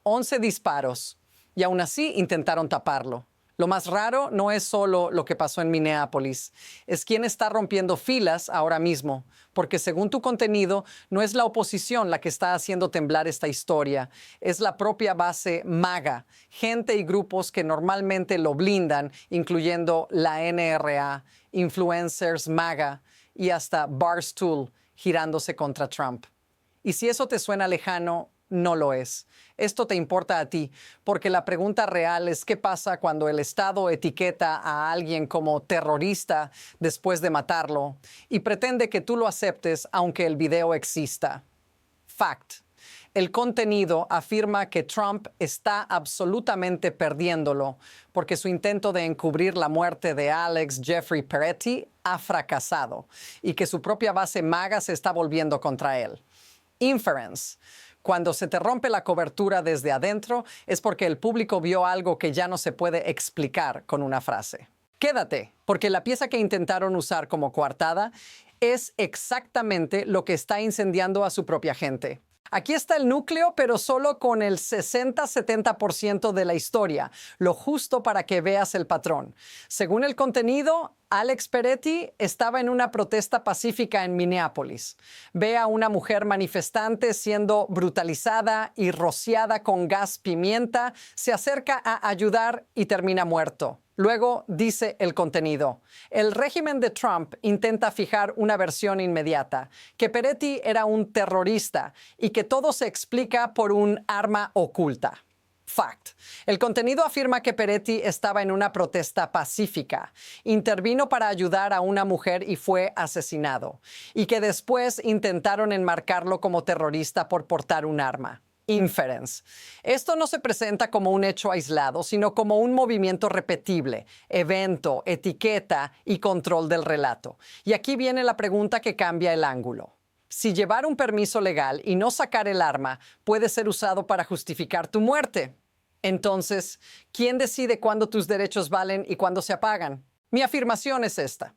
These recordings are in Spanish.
11 disparos y aún así intentaron taparlo. Lo más raro no es solo lo que pasó en Minneapolis, es quién está rompiendo filas ahora mismo, porque según tu contenido, no es la oposición la que está haciendo temblar esta historia, es la propia base MAGA, gente y grupos que normalmente lo blindan, incluyendo la NRA, influencers MAGA y hasta Barstool girándose contra Trump. Y si eso te suena lejano, no lo es. Esto te importa a ti, porque la pregunta real es qué pasa cuando el Estado etiqueta a alguien como terrorista después de matarlo y pretende que tú lo aceptes aunque el video exista. Fact. El contenido afirma que Trump está absolutamente perdiéndolo porque su intento de encubrir la muerte de Alex Jeffrey Peretti ha fracasado y que su propia base MAGA se está volviendo contra él. Inference. Cuando se te rompe la cobertura desde adentro es porque el público vio algo que ya no se puede explicar con una frase. Quédate, porque la pieza que intentaron usar como coartada es exactamente lo que está incendiando a su propia gente. Aquí está el núcleo, pero solo con el 60-70% de la historia, lo justo para que veas el patrón. Según el contenido, Alex Peretti estaba en una protesta pacífica en Minneapolis. Ve a una mujer manifestante siendo brutalizada y rociada con gas pimienta, se acerca a ayudar y termina muerto. Luego dice el contenido. El régimen de Trump intenta fijar una versión inmediata, que Peretti era un terrorista y que todo se explica por un arma oculta. Fact. El contenido afirma que Peretti estaba en una protesta pacífica, intervino para ayudar a una mujer y fue asesinado, y que después intentaron enmarcarlo como terrorista por portar un arma. Inference. Esto no se presenta como un hecho aislado, sino como un movimiento repetible, evento, etiqueta y control del relato. Y aquí viene la pregunta que cambia el ángulo. Si llevar un permiso legal y no sacar el arma puede ser usado para justificar tu muerte, entonces, ¿quién decide cuándo tus derechos valen y cuándo se apagan? Mi afirmación es esta.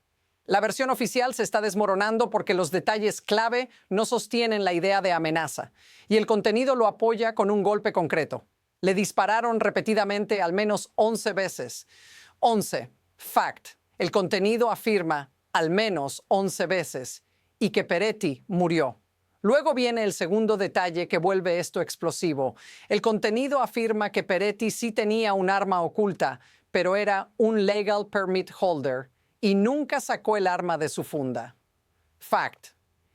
La versión oficial se está desmoronando porque los detalles clave no sostienen la idea de amenaza y el contenido lo apoya con un golpe concreto. Le dispararon repetidamente al menos 11 veces. 11. Fact. El contenido afirma al menos 11 veces y que Peretti murió. Luego viene el segundo detalle que vuelve esto explosivo. El contenido afirma que Peretti sí tenía un arma oculta, pero era un legal permit holder y nunca sacó el arma de su funda. Fact.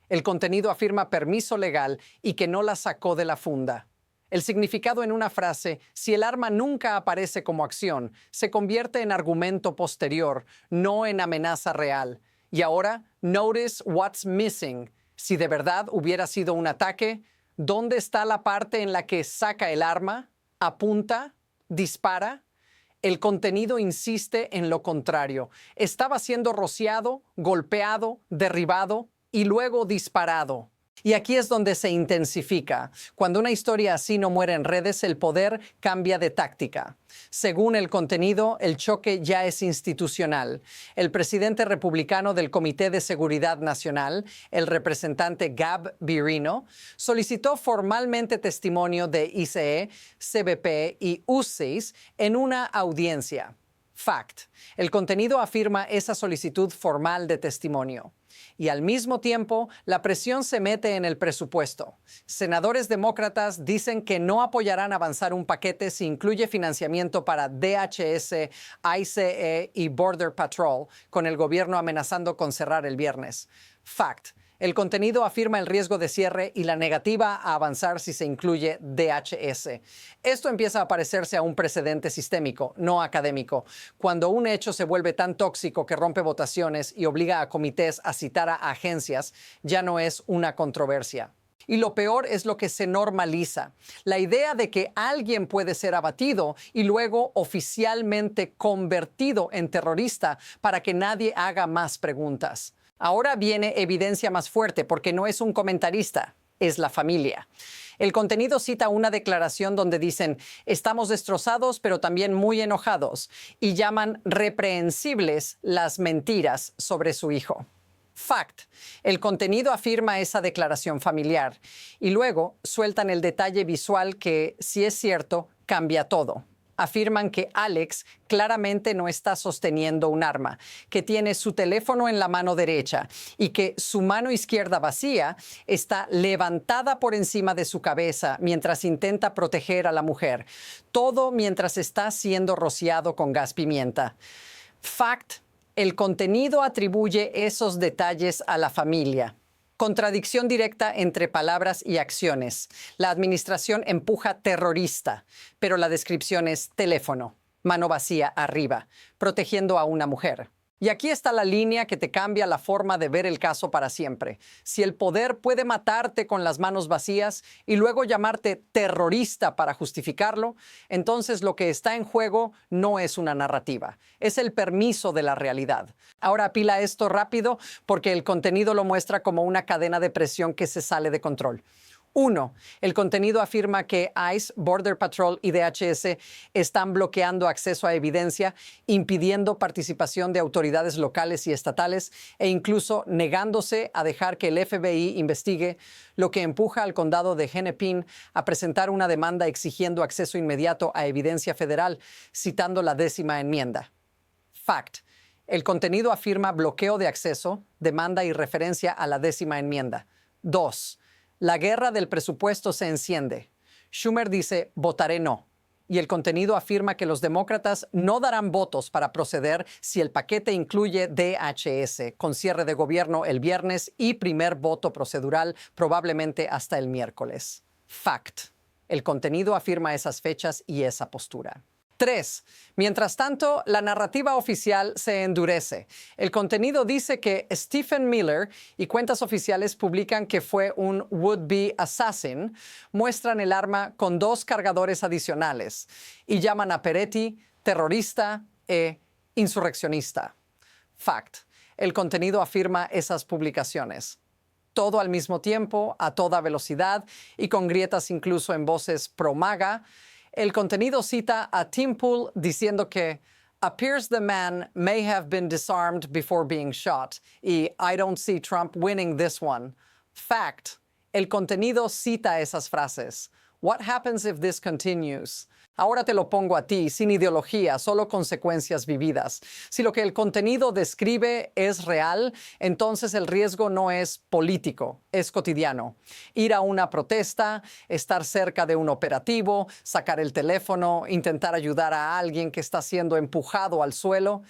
El contenido afirma permiso legal y que no la sacó de la funda. El significado en una frase, si el arma nunca aparece como acción, se convierte en argumento posterior, no en amenaza real. Y ahora, notice what's missing. Si de verdad hubiera sido un ataque, ¿dónde está la parte en la que saca el arma, apunta, dispara? El contenido insiste en lo contrario. Estaba siendo rociado, golpeado, derribado y luego disparado. Y aquí es donde se intensifica. Cuando una historia así no muere en redes, el poder cambia de táctica. Según el contenido, el choque ya es institucional. El presidente republicano del Comité de Seguridad Nacional, el representante Gab Birino, solicitó formalmente testimonio de ICE, CBP y UCIS en una audiencia. Fact. El contenido afirma esa solicitud formal de testimonio. Y al mismo tiempo, la presión se mete en el presupuesto. Senadores demócratas dicen que no apoyarán avanzar un paquete si incluye financiamiento para DHS, ICE y Border Patrol, con el gobierno amenazando con cerrar el viernes. Fact. El contenido afirma el riesgo de cierre y la negativa a avanzar si se incluye DHS. Esto empieza a parecerse a un precedente sistémico, no académico, cuando un hecho se vuelve tan tóxico que rompe votaciones y obliga a comités a citar a agencias, ya no es una controversia. Y lo peor es lo que se normaliza. La idea de que alguien puede ser abatido y luego oficialmente convertido en terrorista para que nadie haga más preguntas. Ahora viene evidencia más fuerte porque no es un comentarista, es la familia. El contenido cita una declaración donde dicen, estamos destrozados pero también muy enojados, y llaman reprehensibles las mentiras sobre su hijo. Fact. El contenido afirma esa declaración familiar y luego sueltan el detalle visual que, si es cierto, cambia todo. Afirman que Alex claramente no está sosteniendo un arma, que tiene su teléfono en la mano derecha y que su mano izquierda vacía está levantada por encima de su cabeza mientras intenta proteger a la mujer. Todo mientras está siendo rociado con gas pimienta. Fact. El contenido atribuye esos detalles a la familia. Contradicción directa entre palabras y acciones. La administración empuja terrorista, pero la descripción es teléfono, mano vacía arriba, protegiendo a una mujer. Y aquí está la línea que te cambia la forma de ver el caso para siempre. Si el poder puede matarte con las manos vacías y luego llamarte terrorista para justificarlo, entonces lo que está en juego no es una narrativa, es el permiso de la realidad. Ahora apila esto rápido porque el contenido lo muestra como una cadena de presión que se sale de control. 1. El contenido afirma que ICE, Border Patrol y DHS están bloqueando acceso a evidencia, impidiendo participación de autoridades locales y estatales e incluso negándose a dejar que el FBI investigue, lo que empuja al condado de Hennepin a presentar una demanda exigiendo acceso inmediato a evidencia federal, citando la 10ª enmienda. Fact. El contenido afirma bloqueo de acceso, demanda y referencia a la 10ª enmienda. 2. La guerra del presupuesto se enciende. Schumer dice, votaré no. Y el contenido afirma que los demócratas no darán votos para proceder si el paquete incluye DHS, con cierre de gobierno el viernes y primer voto procedural probablemente hasta el miércoles. Fact. El contenido afirma esas fechas y esa postura. 3. Mientras tanto, la narrativa oficial se endurece. El contenido dice que Stephen Miller y cuentas oficiales publican que fue un would-be assassin, muestran el arma con 2 cargadores adicionales y llaman a Peretti terrorista e insurreccionista. Fact. El contenido afirma esas publicaciones. Todo al mismo tiempo, a toda velocidad y con grietas incluso en voces pro-MAGA. El contenido cita a Tim Pool diciendo que appears the man may have been disarmed before being shot y I don't see Trump winning this one. Fact. El contenido cita esas frases. What happens if this continues? Ahora te lo pongo a ti, sin ideología, solo consecuencias vividas. Si lo que el contenido describe es real, entonces el riesgo no es político, es cotidiano. Ir a una protesta, estar cerca de un operativo, sacar el teléfono, intentar ayudar a alguien que está siendo empujado al suelo.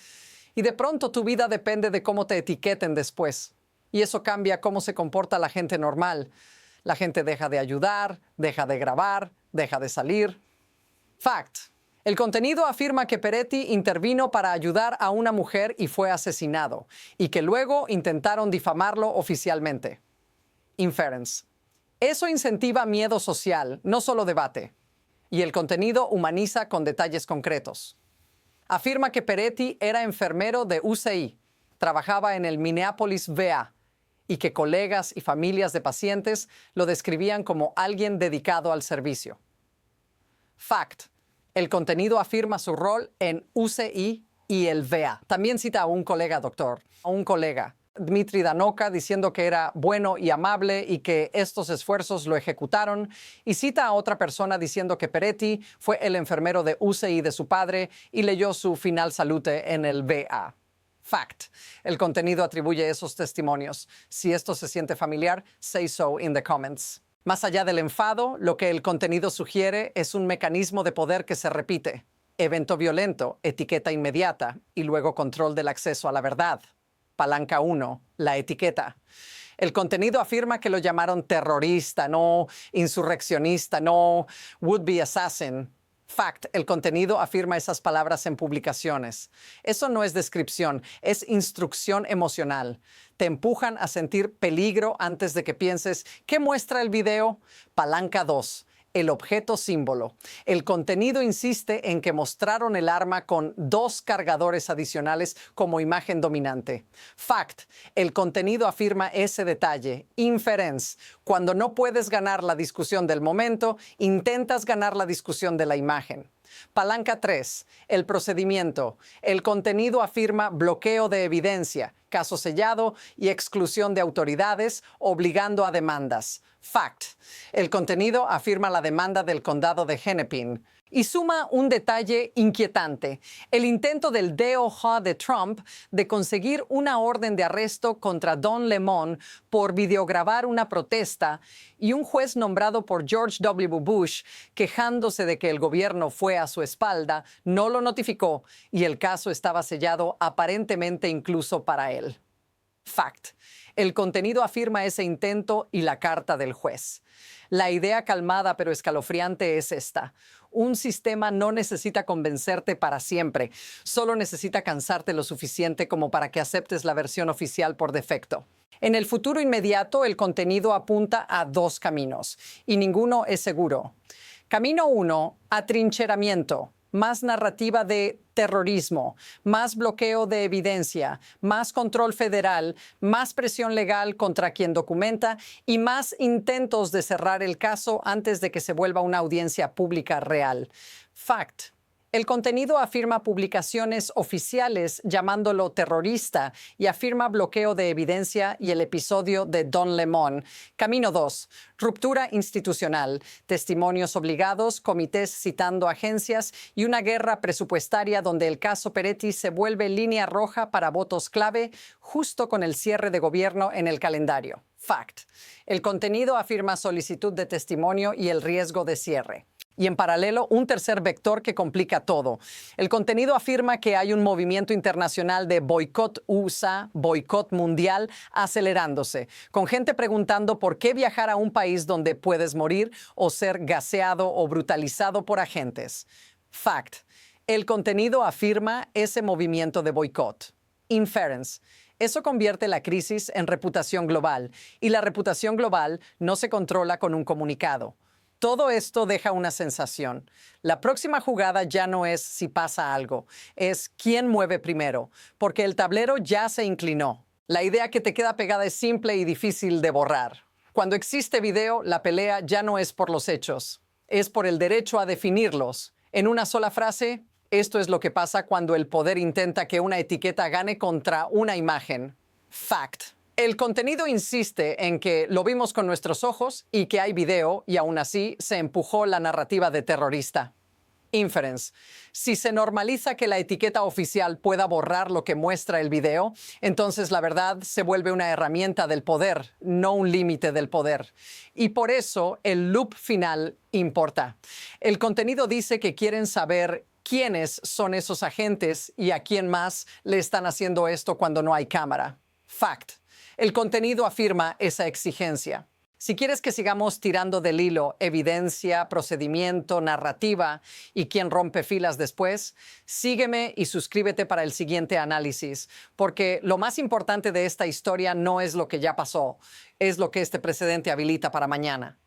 Y de pronto tu vida depende de cómo te etiqueten después. Y eso cambia cómo se comporta la gente normal. La gente deja de ayudar, deja de grabar, deja de salir. Fact. El contenido afirma que Peretti intervino para ayudar a una mujer y fue asesinado, y que luego intentaron difamarlo oficialmente. Inference. Eso incentiva miedo social, no solo debate. Y el contenido humaniza con detalles concretos. Afirma que Peretti era enfermero de UCI, trabajaba en el Minneapolis VA, y que colegas y familias de pacientes lo describían como alguien dedicado al servicio. Fact. El contenido afirma su rol en UCI y el VA. También cita a un colega doctor, Dmitry Danoka, diciendo que era bueno y amable y que estos esfuerzos lo ejecutaron. Y cita a otra persona diciendo que Peretti fue el enfermero de UCI de su padre y leyó su final salute en el VA. Fact. El contenido atribuye esos testimonios. Si esto se siente familiar, say so in the comments. Más allá del enfado, lo que el contenido sugiere es un mecanismo de poder que se repite. Evento violento, etiqueta inmediata y luego control del acceso a la verdad. Palanca 1, la etiqueta. El contenido afirma que lo llamaron terrorista, no insurreccionista, no would-be assassin. Fact. El contenido afirma esas palabras en publicaciones. Eso no es descripción, es instrucción emocional. Te empujan a sentir peligro antes de que pienses, ¿qué muestra el video? Palanca 2. El objeto símbolo. El contenido insiste en que mostraron el arma con 2 cargadores adicionales como imagen dominante. Fact. El contenido afirma ese detalle. Inference. Cuando no puedes ganar la discusión del momento, intentas ganar la discusión de la imagen. Palanca 3. El procedimiento. El contenido afirma bloqueo de evidencia, caso sellado y exclusión de autoridades, obligando a demandas. Fact. El contenido afirma la demanda del condado de Hennepin. Y suma un detalle inquietante, el intento del DOJ de Trump de conseguir una orden de arresto contra Don Lemon por videograbar una protesta y un juez nombrado por George W. Bush quejándose de que el gobierno fue a su espalda, no lo notificó y el caso estaba sellado aparentemente incluso para él. Fact. El contenido afirma ese intento y la carta del juez. La idea calmada pero escalofriante es esta. Un sistema no necesita convencerte para siempre, solo necesita cansarte lo suficiente como para que aceptes la versión oficial por defecto. En el futuro inmediato, el contenido apunta a dos caminos, y ninguno es seguro. Camino 1, atrincheramiento. Más narrativa de terrorismo, más bloqueo de evidencia, más control federal, más presión legal contra quien documenta y más intentos de cerrar el caso antes de que se vuelva una audiencia pública real. Fact. El contenido afirma publicaciones oficiales llamándolo terrorista y afirma bloqueo de evidencia y el episodio de Don Lemon. Camino 2. Ruptura institucional, testimonios obligados, comités citando agencias y una guerra presupuestaria donde el caso Peretti se vuelve línea roja para votos clave justo con el cierre de gobierno en el calendario. Fact. El contenido afirma solicitud de testimonio y el riesgo de cierre. Y en paralelo, un tercer vector que complica todo. El contenido afirma que hay un movimiento internacional de boicot USA, boicot mundial, acelerándose, con gente preguntando por qué viajar a un país donde puedes morir o ser gaseado o brutalizado por agentes. Fact. El contenido afirma ese movimiento de boicot. Inference. Eso convierte la crisis en reputación global, y la reputación global no se controla con un comunicado. Todo esto deja una sensación. La próxima jugada ya no es si pasa algo, es quién mueve primero, porque el tablero ya se inclinó. La idea que te queda pegada es simple y difícil de borrar. Cuando existe video, la pelea ya no es por los hechos, es por el derecho a definirlos. En una sola frase, esto es lo que pasa cuando el poder intenta que una etiqueta gane contra una imagen. Fact. El contenido insiste en que lo vimos con nuestros ojos y que hay video y aún así se empujó la narrativa de terrorista. Inference. Si se normaliza que la etiqueta oficial pueda borrar lo que muestra el video, entonces la verdad se vuelve una herramienta del poder, no un límite del poder. Y por eso el loop final importa. El contenido dice que quieren saber quiénes son esos agentes y a quién más le están haciendo esto cuando no hay cámara. Fact. El contenido afirma esa exigencia. Si quieres que sigamos tirando del hilo evidencia, procedimiento, narrativa y quién rompe filas después, sígueme y suscríbete para el siguiente análisis, porque lo más importante de esta historia no es lo que ya pasó, es lo que este precedente habilita para mañana.